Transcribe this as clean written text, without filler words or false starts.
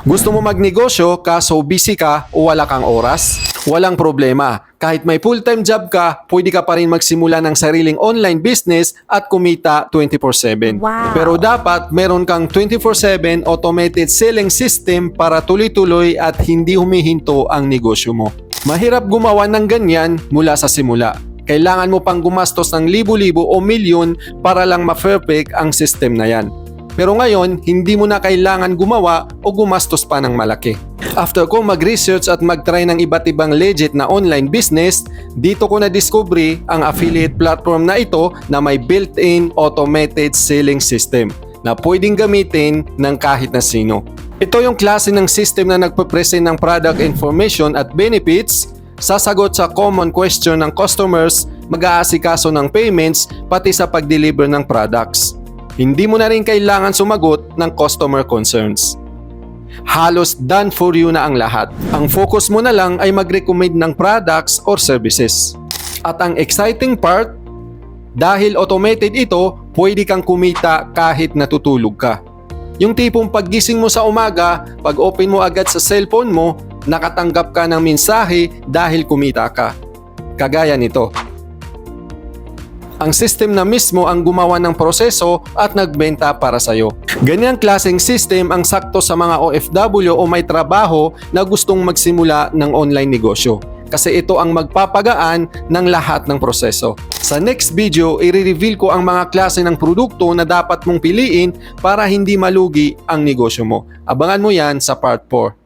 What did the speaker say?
Gusto mo magnegosyo kaso busy ka o wala kang oras? Walang problema. Kahit may full-time job ka, pwede ka pa rin magsimula ng sariling online business at kumita 24/7. Wow. Pero dapat meron kang 24/7 automated selling system para tuloy-tuloy at hindi humihinto ang negosyo mo. Mahirap gumawa ng ganyan mula sa simula. Kailangan mo pang gumastos ng libo-libo o milyon para lang ma-perfect ang system na yan. Pero ngayon, hindi mo na kailangan gumawa o gumastos pa ng malaki. After ko mag-research at mag-try ng iba't ibang legit na online business, dito ko na-discovery ang affiliate platform na ito na may built-in automated selling system na pwedeng gamitin ng kahit na sino. Ito yung klase ng system na nagpe-present ng product information at benefits, sasagot sa common question ng customers, mag-aasikaso ng payments, pati sa pag-deliver ng products. Hindi mo na rin kailangan sumagot ng customer concerns. Halos done for you na ang lahat. Ang focus mo na lang ay mag-recommend ng products or services. At ang exciting part, dahil automated ito, pwede kang kumita kahit natutulog ka. Yung tipong paggising mo sa umaga, pag open mo agad sa cellphone mo, nakatanggap ka ng mensahe dahil kumita ka. Kagaya nito. Ang system na mismo ang gumawa ng proseso at nagbenta para sa'yo. Ganyang klaseng system ang sakto sa mga OFW o may trabaho na gustong magsimula ng online negosyo. Kasi ito ang magpapagaan ng lahat ng proseso. Sa next video, i-reveal ko ang mga klase ng produkto na dapat mong piliin para hindi malugi ang negosyo mo. Abangan mo yan sa part 4.